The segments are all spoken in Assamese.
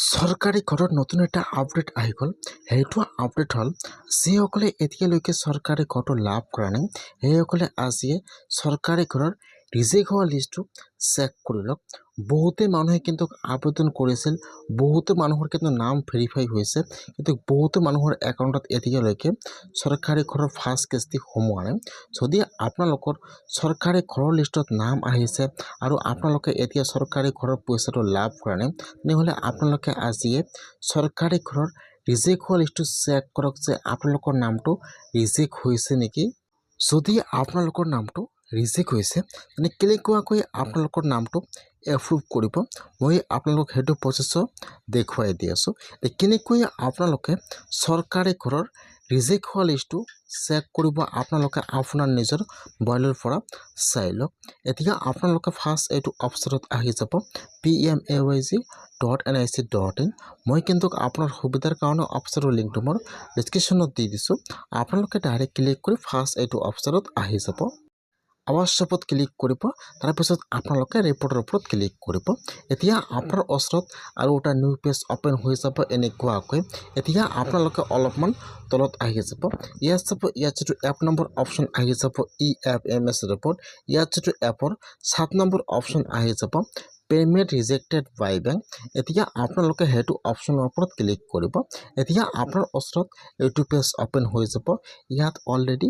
চৰকাৰী ঘৰত নতুন এটা আপডেট আহি গ'ল। সেইটো আপডেট হ'ল যিসকলে এতিয়ালৈকে চৰকাৰী ঘৰটো লাভ কৰা নাই সেইসকলে আজিয়ে চৰকাৰী ঘৰৰ ৰিজেক্ট হোৱা লিষ্টটো চেক কৰি লওক। বহুতে মানুহে কিন্তু আবেদন কৰিছিল, বহুতো মানুহৰ কিন্তু নাম ভেৰিফাই হৈছে, কিন্তু বহুতো মানুহৰ একাউণ্টত এতিয়ালৈকে চৰকাৰী ঘৰৰ ফাৰ্ষ্ট কিস্তি সোমোৱা নাই। যদি আপোনালোকৰ চৰকাৰী ঘৰৰ লিষ্টত নাম আহিছে আৰু আপোনালোকে এতিয়া চৰকাৰী ঘৰৰ পইচাটো লাভ কৰা নাই, তেনেহ'লে আপোনালোকে আজিয়ে চৰকাৰী ঘৰৰ ৰিজেক্ট হোৱা লিষ্টটো চেক কৰক যে আপোনালোকৰ নামটো ৰিজেক্ট হৈছে নেকি। যদি আপোনালোকৰ নামটো ৰিজেক্ট হৈছে তেনে কেনেকুৱাকৈ আপোনালোকৰ নামটো এপ্ৰুভ কৰিব, মই আপোনালোকক সেইটো প্ৰচেছ দেখুৱাই দি আছোঁ। কেনেকৈ আপোনালোকে চৰকাৰী ঘৰৰ ৰিজেক্ট হোৱা লিষ্টটো চেক কৰিব আপোনালোকে আপোনাৰ নিজৰ মোবাইলৰ পৰা চাই লওক। এতিয়া আপোনালোকে ফাৰ্ষ্ট এইটো অপশ্যনত আহি যাব pmayg.nic.in। মই কিন্তু আপোনাৰ সুবিধাৰ কাৰণে অপশ্যনৰ লিংকটো মোৰ ডিছক্ৰিপশ্যনত দি দিছোঁ। আপোনালোকে ডাইৰেক্ট ক্লিক কৰি ফাৰ্ষ্ট এইটো অপশ্যনত আহি যাব। হোৱাটছএপত ক্লিক কৰিব, তাৰপিছত আপোনালোকে ৰিপৰ্টৰ ওপৰত ক্লিক কৰিব। এতিয়া আপোনাৰ ওচৰত আৰু এটা নিউ পেজ অ'পেন হৈ যাব এনেকুৱাকৈ। এতিয়া আপোনালোকে অলপমান তলত আহি যাব, ইয়াত চাব, ইয়াত যিটো এপ নম্বৰ অপশ্যন আহি যাব EFMS ৰিপৰ্ট, ইয়াত যিটো এপৰ 7 নম্বৰ অপশ্যন আহি যাব পে'মেণ্ট ৰিজেক্টেড বাই বেংক। এতিয়া আপোনালোকে সেইটো অপশ্যনৰ ওপৰত ক্লিক কৰিব। এতিয়া আপোনাৰ ওচৰত এইটো পেজ অ'পেন হৈ যাব। ইয়াত অলৰেডি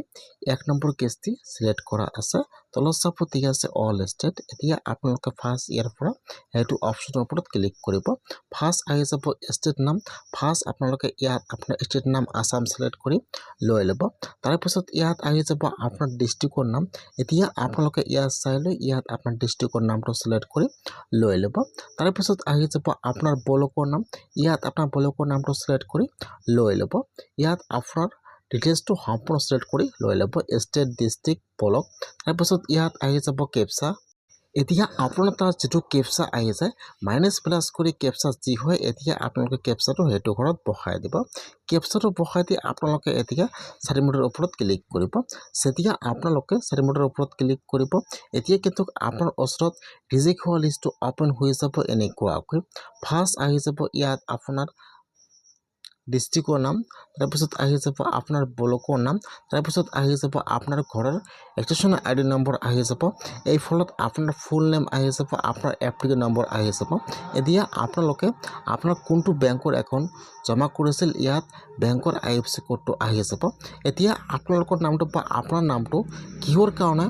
1 নম্বৰ কিস্তি চিলেক্ট কৰা আছে, তলত চাব ঠিক আছে অল ষ্টেট। এতিয়া আপোনালোকে ফাৰ্ষ্ট ইয়াৰ পৰা সেইটো অপশ্যনৰ ওপৰত ক্লিক কৰিব। ফাৰ্ষ্ট আহি যাব ষ্টেট নাম, ফাৰ্ষ্ট আপোনালোকে ইয়াত আপোনাৰ ষ্টেট নাম আছাম চিলেক্ট কৰি লৈ ল'ব। তাৰপিছত ইয়াত আহি যাব আপোনাৰ ডিষ্ট্ৰিক্টৰ নাম। এতিয়া আপোনালোকে ইয়াত চাই লৈ ইয়াত আপোনাৰ ডিষ্ট্ৰিক্টৰ নামটো চিলেক্ট কৰি লৈ ল'ব। তাৰপিছত আহি যাব আপোনাৰ ব্লকৰ নাম, ইয়াত আপোনাৰ ব্লকৰ নামটো চিলেক্ট কৰি লৈ ল'ব। ইয়াত আপোনাৰ ডিটেইলছটো সম্পূৰ্ণ চিলেক্ট কৰি লৈ ল'ব, ষ্টেট, ডিষ্ট্ৰিক্ট, ব্লক। তাৰপিছত ইয়াত আহি যাব কেপচা। এতিয়া আপোনাৰ তাত যিটো কেপচা আহি যায় মাইনাছ+ কৰি কেপচা যি হয়, এতিয়া আপোনালোকে কেপচাটো সেইটো ঘৰত বহাই দিব। কেপচাটো বহাই দি আপোনালোকে এতিয়া চাৰিমুঠৰ ওপৰত ক্লিক কৰিব। যেতিয়া আপোনালোকে চাৰিমুঠৰ ওপৰত ক্লিক কৰিব, এতিয়া কিন্তু আপোনাৰ ওচৰত ৰিজেক্ট হোৱা লিষ্টটো অ'পেন হৈ যাব এনেকুৱাকৈ। ফাৰ্ষ্ট আহি যাব ইয়াত আপোনাৰ ডিষ্ট্ৰিক্টৰ নাম, তাৰপিছত আহি যাব আপোনাৰ ব্লকৰ নাম, তাৰপিছত আহি যাব আপোনাৰ ঘৰৰ ৰেজিষ্ট্ৰেশ্যন ID নম্বৰ আহি যাব। এই ফলত আপোনাৰ ফুল নেম আহি যাব, আপোনাৰ এপ্লিকেশ্যন নম্বৰ আহি যাব। এতিয়া আপোনালোকে আপোনাৰ কোনটো বেংকৰ একাউণ্ট জমা কৰিছিল, ইয়াত বেংকৰ IFSC কোডটো আহি যাব। এতিয়া আপোনালোকৰ নামটো বা আপোনাৰ নামটো কিহৰ কাৰণে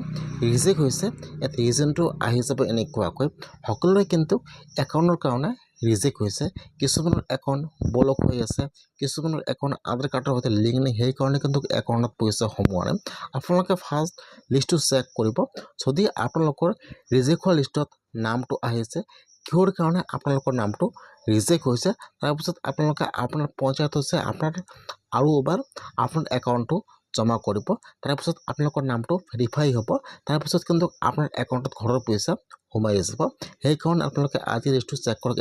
ৰিজেক্ট হৈছে, ইয়াত ৰিজনটো আহি যাব এনেকুৱাকৈ। সকলোৰে কিন্তু একাউণ্টৰ কাৰণে ৰিজেক্ট হৈছে, কিছুমানৰ একাউণ্ট ব্লক হৈ আছে, কিছুমানৰ একাউণ্ট আধাৰ কাৰ্ডৰ সৈতে লিংক নাই, সেইকাৰণে কিন্তু একাউণ্টত পইচা সোমোৱা নাই। আপোনালোকে ফাৰ্ষ্ট লিষ্টটো চেক কৰিব। যদি আপোনালোকৰ ৰিজেক্ট হোৱা লিষ্টত নামটো আহিছে, কিহৰ কাৰণে আপোনালোকৰ নামটো ৰিজেক্ট হৈছে, তাৰপিছত আপোনালোকে আপোনাৰ পঞ্চায়ত হৈছে আপোনাৰ আৰু এবাৰ আপোনাৰ একাউণ্টটো জমা কৰিব। তাৰপিছত আপোনালোকৰ নামটো ভেৰিফাই হ'ব, তাৰপিছত কিন্তু আপোনাৰ একাউণ্টত ঘৰৰ পইচা সোমাই যাব। সেইকাৰণে আপোনালোকে আজি লিষ্টটো চেক কৰক।